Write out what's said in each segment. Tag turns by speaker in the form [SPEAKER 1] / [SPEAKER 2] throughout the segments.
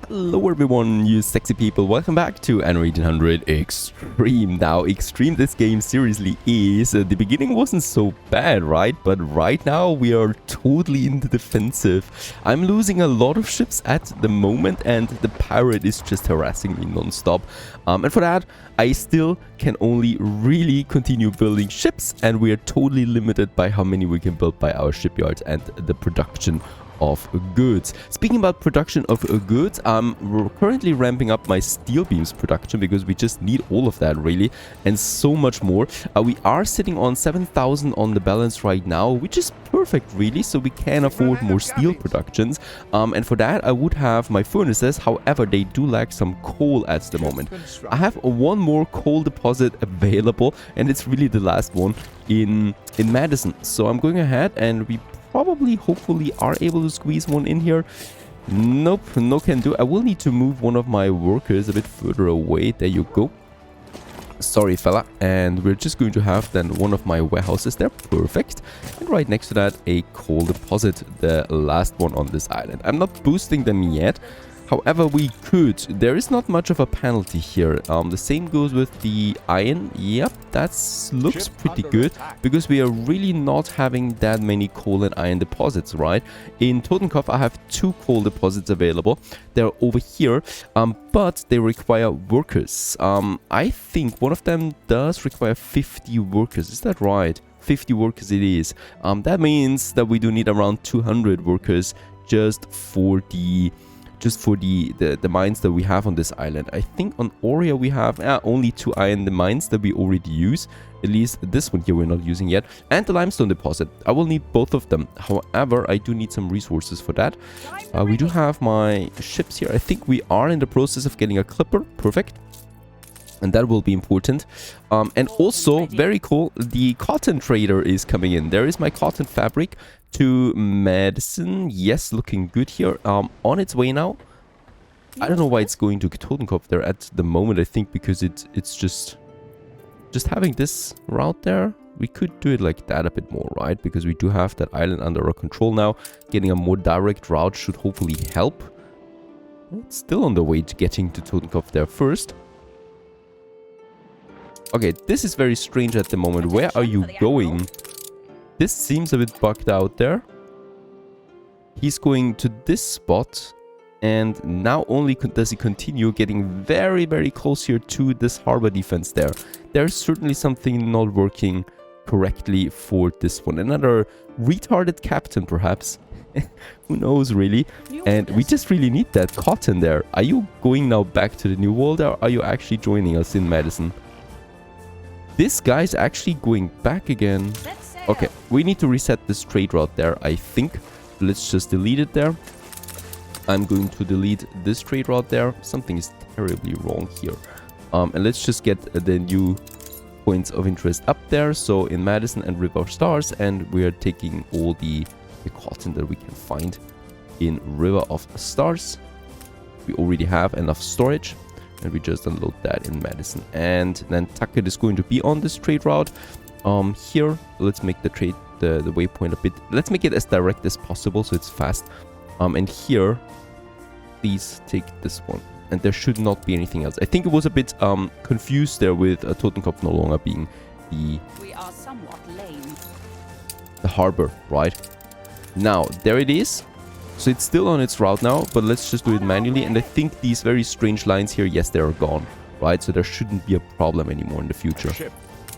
[SPEAKER 1] Hello everyone, you sexy people, welcome back to Anno 1800 Extreme. Now, Extreme, this game seriously is, the beginning wasn't so bad, right? But right now we are totally in the defensive. I'm losing a lot of ships at the moment and the pirate is just harassing me non-stop. And for that, I still can only really continue building ships, and we are totally limited by how many we can build by our shipyards and the production of goods. Speaking about production of goods, we're currently ramping up my steel beams production because we just need all of that really, and so much more. We are sitting on 7,000 on the balance right now, which is perfect really, so we can afford more steel productions. And for that I would have my furnaces. However, they do lack some coal at the moment. I have one more coal deposit available, and it's really the last one in Madison. So I'm going ahead and we hopefully are able to squeeze one in here. Nope, no can do. I will need to move one of my workers a bit further away. There you go. Sorry fella. And we're just going to have then one of my warehouses there. Perfect. And right next to that a coal deposit, the last one on this island. I'm not boosting them yet. However, we could. There is not much of a penalty here. The same goes with the iron. Yep, that looks pretty good because we are really not having that many coal and iron deposits, right? In Totenkopf, I have 2 coal deposits available. They're over here, but they require workers. I think one of them does require 50 workers. Is that right? 50 workers it is. That means that we do need around 200 workers just for the mines that we have on this island. I think on Aurea we have only 2 iron mines that we already use. At least this one here we're not using yet. And the limestone deposit. I will need both of them. However, I do need some resources for that. We do have my ships here. I think we are in the process of getting a clipper. Perfect. And that will be important. And also, very cool, the cotton trader is coming in. There is my cotton fabric to Madison. Yes, looking good here. On its way now. I don't know why it's going to Totenkopf there at the moment. I think because it's just having this route there. We could do it like that a bit more, right? Because we do have that island under our control now. Getting a more direct route should hopefully help. It's still on the way to getting to Totenkopf there first. Okay, this is very strange at the moment. Where are you going? This seems a bit bugged out there. He's going to this spot. And now only does he continue getting very, very close here to this harbor defense there. There's certainly something not working correctly for this one. Another retarded captain, perhaps. Who knows, really? And we just really need that cotton there. Are you going now back to the New World, or are you actually joining us in Madison? This guy's actually going back again. Okay, we need to reset this trade route there, I think. Let's just delete it there. I'm going to delete this trade route there. Something is terribly wrong here. And let's just get the new points of interest up there. So in Madison and River of Stars. And we are taking all the cotton that we can find in River of Stars. We already have enough storage. And we just unload that in Madison. And then Tucket is going to be on this trade route. Here, let's make the trade, the waypoint a bit. Let's make it as direct as possible so it's fast. And here, please take this one. And there should not be anything else. I think it was a bit confused there with Totenkopf no longer being the harbor, right? Now, there it is. So it's still on its route now, but let's just do it manually. And I think these very strange lines here, yes, they are gone, right? So there shouldn't be a problem anymore in the future.
[SPEAKER 2] Ship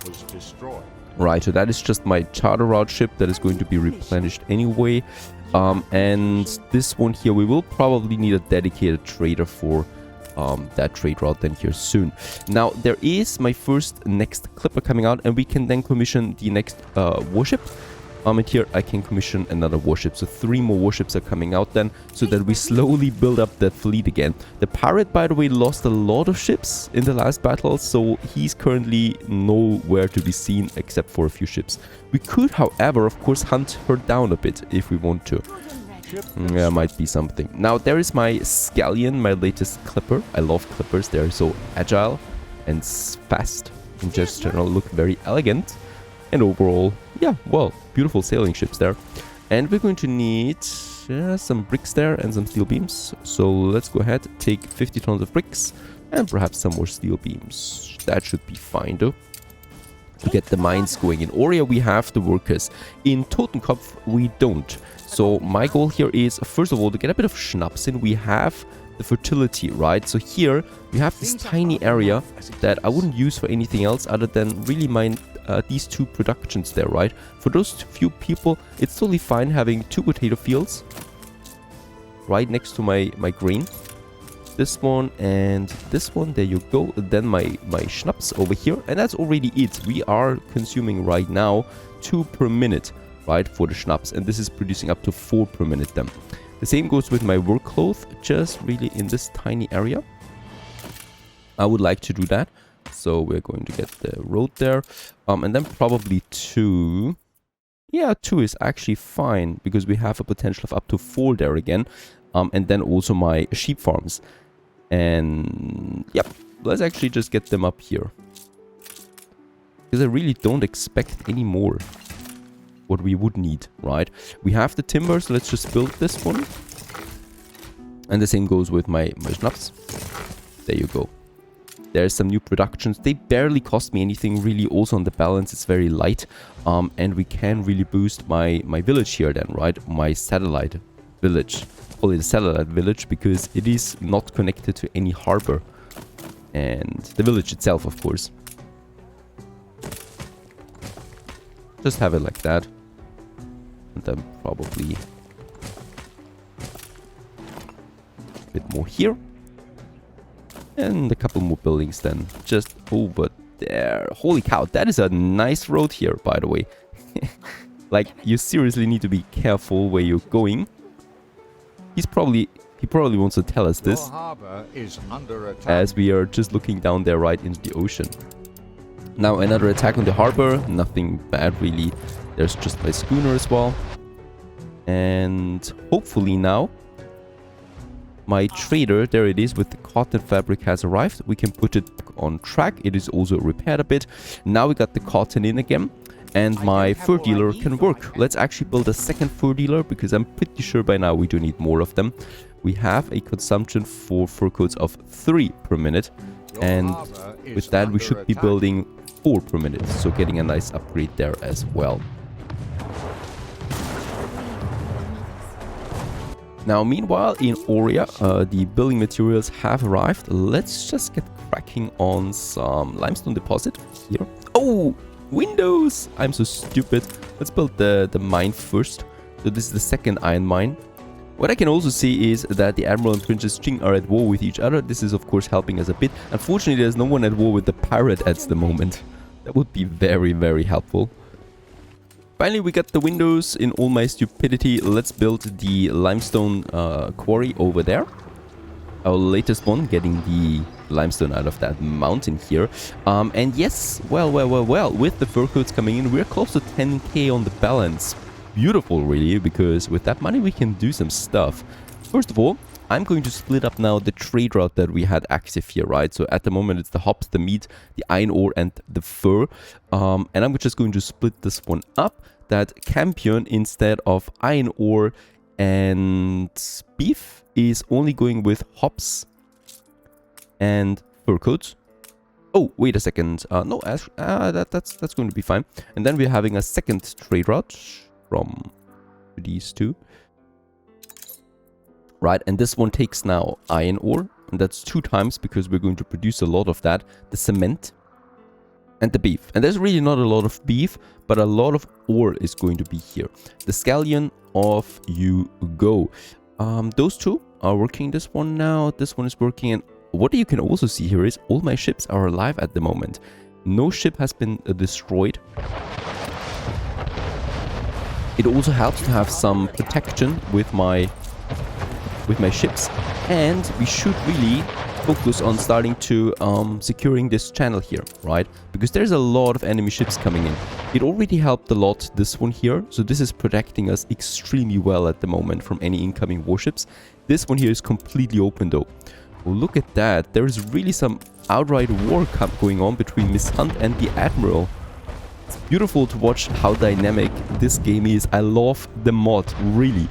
[SPEAKER 2] was destroyed.
[SPEAKER 1] Right, so that is just my charter route ship that is going to be replenished anyway. And this one here, we will probably need a dedicated trader for that trade route then here soon. Now, there is my next clipper coming out, and we can then commission the next warship. And here I can commission another warship. So 3 more warships are coming out then, so that we slowly build up that fleet again. The pirate, by the way, lost a lot of ships in the last battle, so he's currently nowhere to be seen except for a few ships. We could, however, of course, hunt her down a bit if we want to. Yeah, might be something. Now, there is my Scallion, my latest clipper. I love clippers. They're so agile and fast. In just general, look very elegant. And overall, yeah, well, beautiful sailing ships there. And we're going to need There's some bricks there and some steel beams. So let's go ahead, take 50 tons of bricks and perhaps some more steel beams. That should be fine though. To get the mines going. In Oria we have the workers. In Totenkopf we don't. So my goal here is, first of all, to get a bit of schnapps in. We have the fertility, right? So here we have this tiny area that I wouldn't use for anything else other than really mine these 2 productions there, right? For those few people, it's totally fine having 2 potato fields right next to my grain. This one and this one, there you go. Then my schnapps over here, and that's already it. We are consuming right now 2 per minute, right, for the schnapps, and this is producing up to 4 per minute then. The same goes with my work cloth, just really in this tiny area. I would like to do that. So we're going to get the road there. And then probably 2. Yeah, 2 is actually fine because we have a potential of up to 4 there again. And then also my sheep farms. And yep, let's actually just get them up here. Because I really don't expect any more what we would need, right? We have the timber, so let's just build this one. And the same goes with my schnapps. There you go. There's some new productions. They barely cost me anything really. Also on the balance, it's very light. And we can really boost my village here then, right? My satellite village. Call it a satellite village because it is not connected to any harbor. And the village itself, of course. Just have it like that. And then probably a bit more here. And a couple more buildings then, just over there. Holy cow, that is a nice road here, by the way. Like, you seriously need to be careful where you're going. He probably wants to tell us this, as we are just looking down there right into the ocean. Now another attack on the harbor, nothing bad really. There's just my schooner as well. And hopefully now my trader, there it is, with the cotton fabric has arrived. We can put it on track. It is also repaired a bit. Now we got the cotton in again. And my fur dealer can work. Let's actually build a second fur dealer because I'm pretty sure by now we do need more of them. We have a consumption for fur coats of 3 per minute. And with that we should be building 4 per minute. So getting a nice upgrade there as well. Now, meanwhile, in Oria, the building materials have arrived. Let's just get cracking on some limestone deposit here. Oh, windows! I'm so stupid. Let's build the mine first. So this is the second iron mine. What I can also see is that the Admiral and Princess Ching are at war with each other. This is, of course, helping us a bit. Unfortunately, there's no one at war with the pirate at the moment. That would be very, very helpful. Finally, we got the windows. In all my stupidity, let's build the limestone quarry over there. Our latest one, getting the limestone out of that mountain here. And yes, well, with the fur coats coming in, we're close to 10k on the balance. Beautiful, really, because with that money, we can do some stuff. First of all, I'm going to split up now the trade route that we had active here, right? So at the moment, it's the hops, the meat, the iron ore, and the fur. And I'm just going to split this one up. That campion, instead of iron ore and beef, is only going with hops and fur coats. Oh, wait a second. No, that's going to be fine. And then we're having a second trade route from these two. Right, and this one takes now iron ore. And that's 2 times because we're going to produce a lot of that. The cement and the beef. And there's really not a lot of beef, but a lot of ore is going to be here. The scallion, off you go. Those two are working. This one now, this one is working. And what you can also see here is all my ships are alive at the moment. No ship has been destroyed. It also helps to have some protection with my ships. And we should really focus on starting to securing this channel here, right? Because there's a lot of enemy ships coming in. It already helped a lot, this one here. So this is protecting us extremely well at the moment from any incoming warships. This one here is completely open though. Well, look at that. There is really some outright war going on between Miss Hunt and the Admiral. It's beautiful to watch how dynamic this game is. I love the mod, really.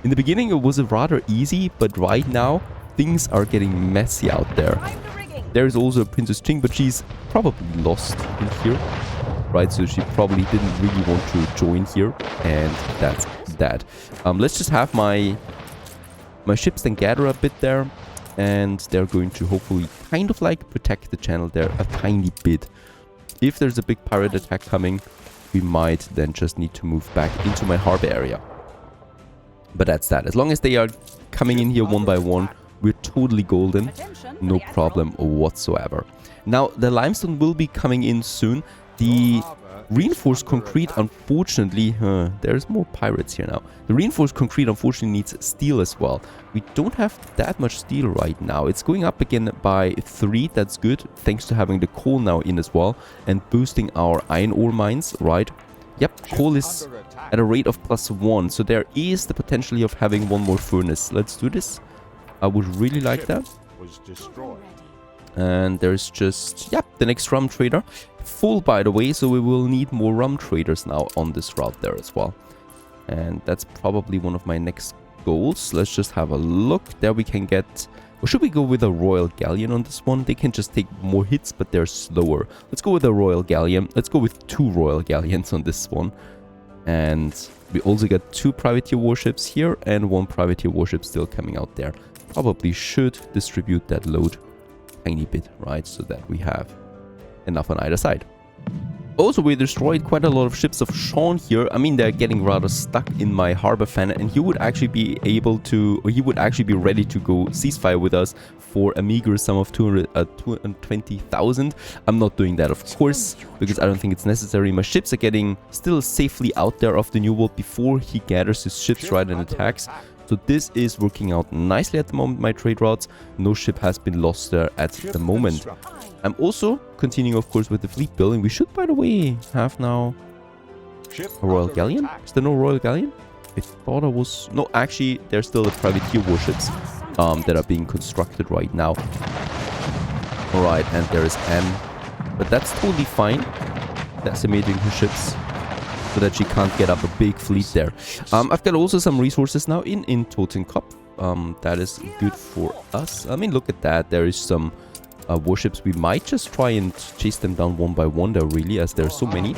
[SPEAKER 1] In the beginning, it was rather easy, but right now, things are getting messy out there. There's also Princess Ching, but she's probably lost in here. Right, so she probably didn't really want to join here, and that's that. Let's just have my ships then gather a bit there, and they're going to hopefully kind of like protect the channel there a tiny bit. If there's a big pirate attack coming, we might then just need to move back into my harbor area. But that's that. As long as they are coming in here one by one, we're totally golden. No problem whatsoever. Now, the limestone will be coming in soon. The reinforced concrete, unfortunately, there's more pirates here now. The reinforced concrete, unfortunately, needs steel as well. We don't have that much steel right now. It's going up again by 3. That's good, thanks to having the coal now in as well and boosting our iron ore mines, right? Yep, coal is at a rate of +1, so there is the potential of having one more furnace. Let's do this. I would really like that. And there's just, yeah, the next rum trader. Full, by the way, so we will need more rum traders now on this route there as well. And that's probably one of my next goals. Let's just have a look. There we can get... Or should we go with a Royal Galleon on this one? They can just take more hits, but they're slower. Let's go with a Royal Galleon. Let's go with 2 Royal Galleons on this one. And we also got 2 privateer warships here and 1 privateer warship still coming out there. Probably should distribute that load tiny bit, right, so that we have enough on either side. Also, we destroyed quite a lot of ships of Sean here. I mean, they're getting rather stuck in my harbor fan, and he would actually be able to, or he would actually be ready to go ceasefire with us for a meager sum of 220,000. I'm not doing that, of course, because I don't think it's necessary. My ships are getting still safely out there of the New World before he gathers his ships, right, and attacks. So this is working out nicely at the moment, my trade routes. No ship has been lost there at the moment. I'm also continuing, of course, with the fleet building. We should, by the way, have now a Royal Galleon. Is there no Royal Galleon? I thought I was... No, actually, there's still the privateer warships that are being constructed right now. Alright, and there is Anne. But that's totally fine. Decimating her ships, so that she can't get up a big fleet there. I've got also some resources now in Totenkopf. That is good for us. I mean, look at that. There is some warships. We might just try and chase them down one by one there, really, as there are so many.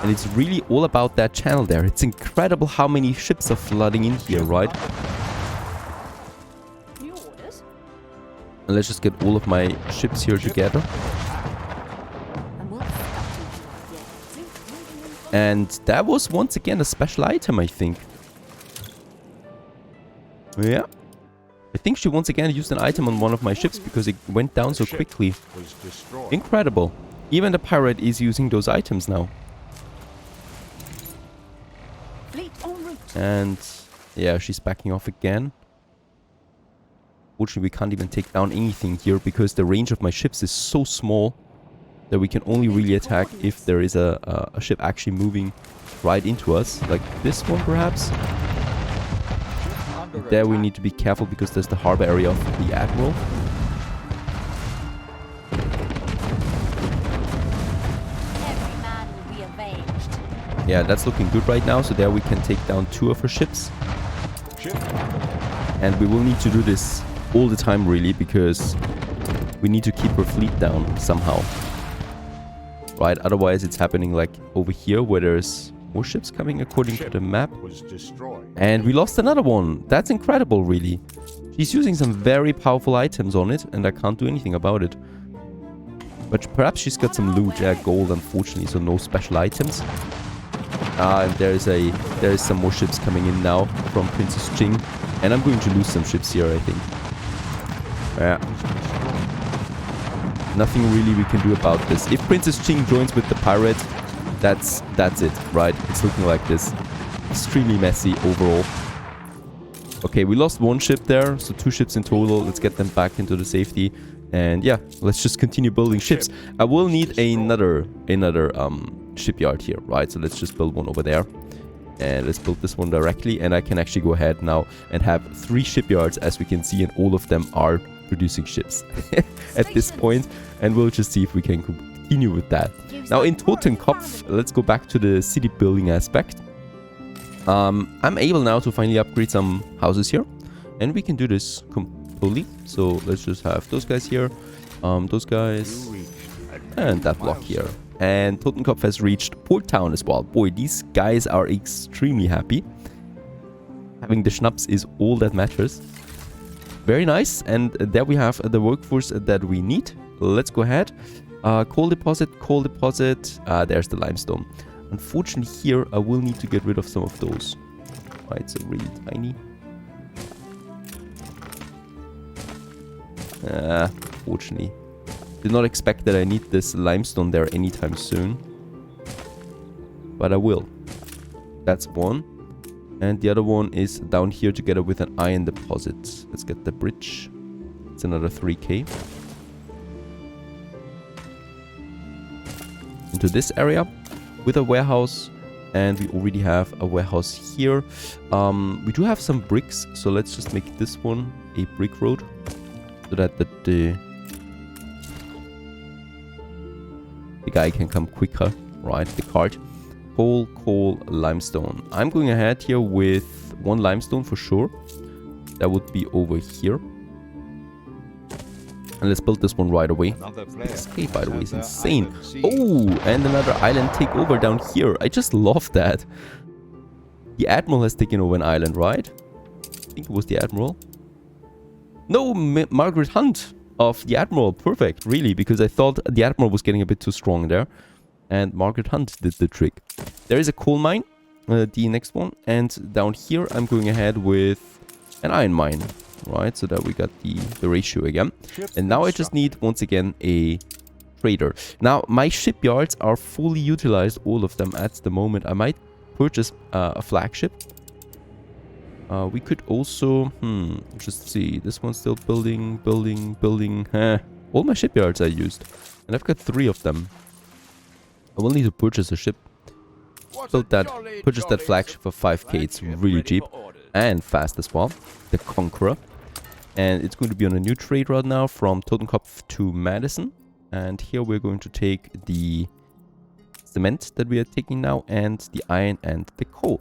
[SPEAKER 1] And it's really all about that channel there. It's incredible how many ships are flooding in here, right? And let's just get all of my ships here together. And that was once again a special item, I think. Yeah. I think she once again used an item on one of my ships because it went down so quickly. Incredible. Even the pirate is using those items now. And yeah, she's backing off again. Fortunately, we can't even take down anything here because the range of my ships is so small that we can only really attack if there is a ship actually moving right into us, like this one perhaps. There we need to be careful because there's the harbor area of the Admiral. Yeah, that's looking good right now, so there we can take down 2 of her ships. And we will need to do this all the time, really, because we need to keep her fleet down somehow. Right, otherwise it's happening like over here where there's more ships coming according to the map. And we lost another one. That's incredible, really. She's using some very powerful items on it and I can't do anything about it. But perhaps she's got some loot. Yeah, gold, unfortunately, so no special items. And there is some more ships coming in now from Princess Ching. And I'm going to lose some ships here, I think. Yeah. Nothing really we can do about this. If Princess Ching joins with the pirate, that's it, right? It's looking like this. Extremely messy overall. Okay, we lost 1 ship there, so 2 ships in total. Let's get them back into the safety. And yeah, let's just continue building ships. I will need another shipyard here, right? So let's just build one over there. And let's build this one directly. And I can actually go ahead now and have 3 shipyards, as we can see, and all of them are producing ships at this point, and we'll just see if we can continue with that. Now in Totenkopf, let's go back to the city building aspect. I'm able now to finally upgrade some houses here. And we can do this completely. So let's just have those guys here, those guys, and that block here. And Totenkopf has reached Port Town as well. Boy, these guys are extremely happy. Having the schnapps is all that matters. Very nice. And there we have the workforce that we need. Let's go ahead. Coal deposit, coal deposit. There's the limestone. Unfortunately here, I will need to get rid of some of those. Right, so really tiny. Fortunately. Did not expect that I need this limestone there anytime soon. But I will. That's one. And the other one is down here together with an iron deposit. Let's get the bridge. It's another 3k. Into this area with a warehouse. And we already have a warehouse here. We do have some bricks. So let's just make this one a brick road. So that the guy can come quicker, right? The cart. Coal, limestone. I'm going ahead here with one limestone for sure. That would be over here. And let's build this one right away. The escape, by the way, is insane. Oh, and another island takeover down here. I just love that. The Admiral has taken over an island, right? I think it was the Admiral. No, Margaret Hunt of the Admiral. Perfect, really, because I thought the Admiral was getting a bit too strong there. And Margaret Hunt did the trick. There is a coal mine, the next one. And down here, I'm going ahead with an iron mine. Right, so that we got the ratio again. And now I just need, once again, a trader. Now, my shipyards are fully utilized, all of them at the moment. I might purchase a flagship. We could also, just see. This one's still building. All my shipyards are used. And I've got 3 of them. I will need to purchase a ship. Purchase that flagship for 5k. It's really cheap. And fast as well. The Conqueror. And it's going to be on a new trade route now from Totenkopf to Madison. And here we're going to take the cement that we are taking now. And the iron and the coal.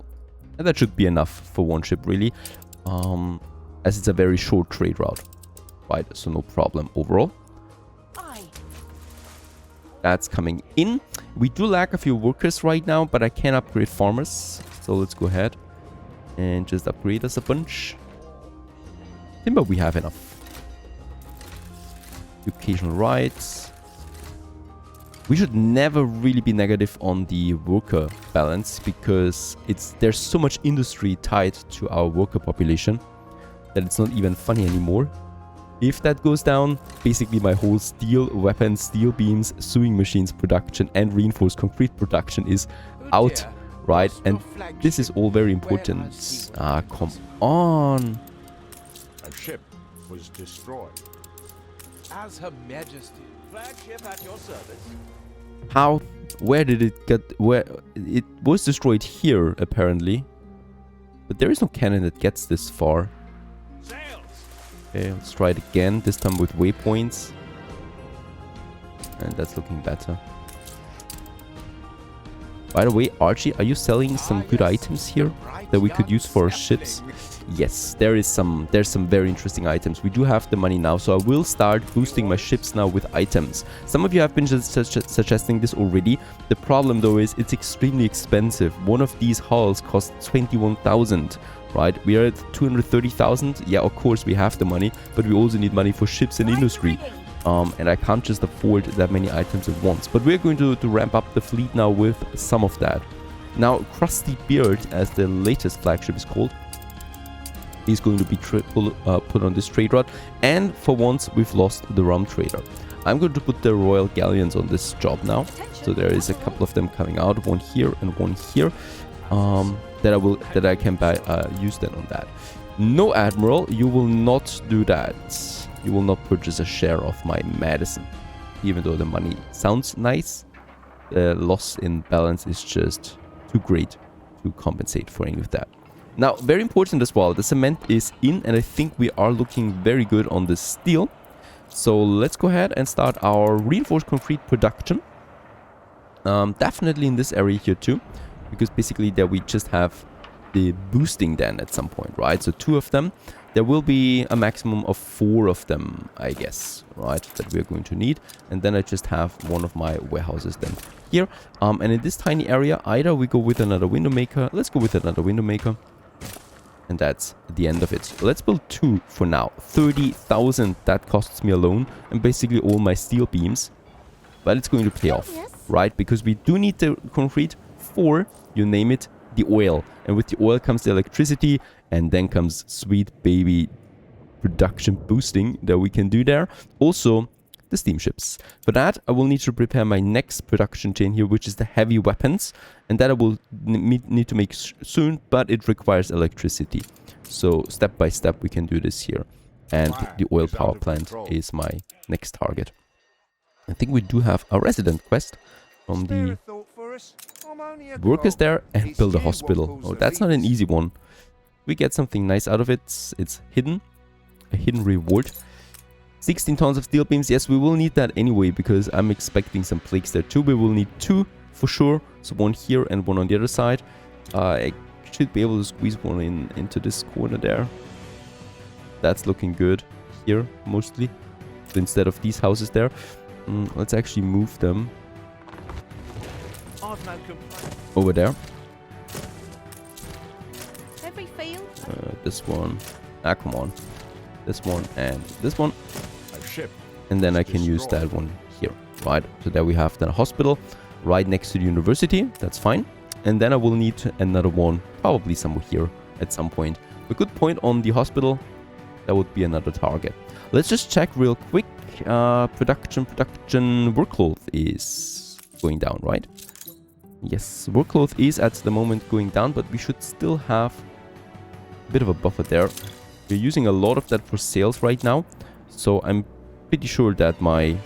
[SPEAKER 1] And that should be enough for one ship, really. As it's a very short trade route. Right, so no problem overall. That's coming in. We do lack a few workers right now, but I can upgrade farmers. So let's go ahead and just upgrade us a bunch. Timber we have enough. Occasional rights. We should never really be negative on the worker balance because there's so much industry tied to our worker population that it's not even funny anymore. If that goes down, basically my whole steel weapons, steel beams, sewing machines production and reinforced concrete production is out, right? And this is all very important. Ah, come on.
[SPEAKER 2] A ship was destroyed.
[SPEAKER 3] As Her Majesty. Flagship at your service.
[SPEAKER 1] How? Where did it get? Where? It was destroyed here, apparently. But there is no cannon that gets this far. Okay, let's try it again, this time with waypoints. And that's looking better. By the way, Archie, are you selling some good items here that we could use for our ships? Yes, there's some very interesting items. We do have the money now, so I will start boosting my ships now with items. Some of you have been suggesting this already. The problem though is it's extremely expensive. One of these hulls costs 21,000. Right, we are at 230,000. Yeah, of course we have the money, but we also need money for ships and industry. And I can't just afford that many items at once. But we're going to ramp up the fleet now with some of that. Now, Krusty Beard, as the latest flagship is called, is going to be put on this trade route. And for once, we've lost the rum trader. I'm going to put the Royal Galleons on this job now. So there is a couple of them coming out, one here and one here. That I can use then on that. No, Admiral, you will not do that. You will not purchase a share of my Madison. Even though the money sounds nice, the loss in balance is just too great to compensate for any of that. Now, very important as well, the cement is in, and I think we are looking very good on the steel. So let's go ahead and start our reinforced concrete production. Definitely in this area here too. Because basically there we just have the boosting then at some point, right? So 2 of them. There will be a maximum of 4 of them, I guess, right? That we're going to need. And then I just have one of my warehouses then here. And in this tiny area, either we go with another window maker. Let's go with another window maker. And that's the end of it. Let's build 2 for now. 30,000 that costs me alone. And basically all my steel beams. But it's going to pay off, right? Because we do need the concrete for, you name it, the oil. And with the oil comes the electricity. And then comes sweet baby production boosting that we can do there. Also, the steamships. For that, I will need to prepare my next production chain here, which is the heavy weapons. And that I will need to make soon, but it requires electricity. So, step by step, we can do this here. And the oil power plant is my next target. I think we do have a resident quest from the workers there and build a hospital. Oh, that's not an easy one. We get something nice out of it. It's hidden. A hidden reward. 16 tons of steel beams. Yes, we will need that anyway because I'm expecting some plagues there too. We will need 2 for sure. So 1 here and 1 on the other side. I should be able to squeeze 1 into this corner there. That's looking good here mostly. So instead of these houses there. Let's actually move them over there. This one. Ah, come on. This one and this one. And then I can use that one here, right? So there we have then a hospital right next to the university. That's fine. And then I will need another one, probably somewhere here at some point. A good point on the hospital. That would be another target. Let's just check real quick. Production workload is going down, right? Yes, workload is at the moment going down, but we should still have bit of a buffer there. We're using a lot of that for sales right now, so I'm pretty sure that my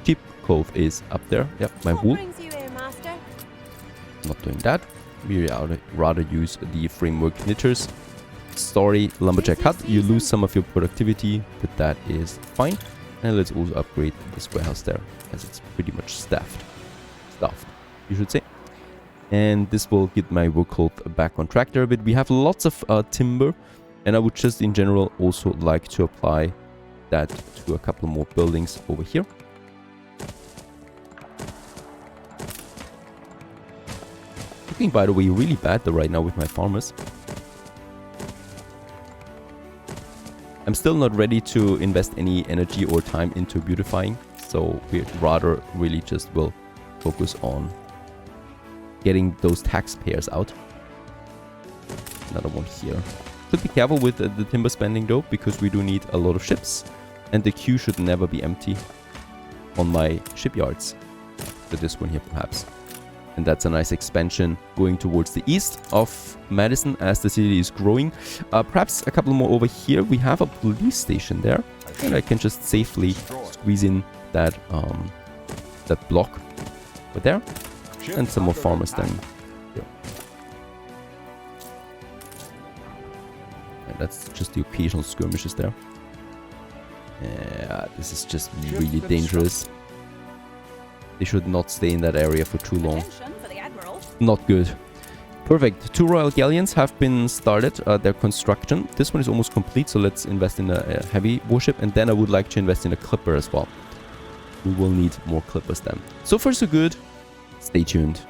[SPEAKER 1] cheap cloth is up there. Yep, my wool. Not doing that. We rather use the framework knitters. Sorry, lumberjack hut. You lose some of your productivity, but that is fine. And let's also upgrade this warehouse there, as it's pretty much stuffed, you should say. And this will get my workload back on track there a bit. We have lots of timber, and I would just in general also like to apply that to a couple more buildings over here. Looking, by the way, really bad though right now with my farmers. I'm still not ready to invest any energy or time into beautifying, so we rather really just will focus on getting those taxpayers out. Another one here. Should be careful with the timber spending though, because we do need a lot of ships. And the queue should never be empty on my shipyards. So this one here perhaps. And that's a nice expansion going towards the east of Madison as the city is growing. Perhaps a couple more over here. We have a police station there. And I can just safely squeeze in that, that block over there. And some more farmers then here. And that's just the occasional skirmishes there. Yeah, this is just really dangerous. They should not stay in that area for too long. Not good. Perfect. 2 royal galleons have been started, their construction. This one is almost complete, so let's invest in a heavy warship. And then I would like to invest in a clipper as well. We will need more clippers then. So far so good. Stay tuned.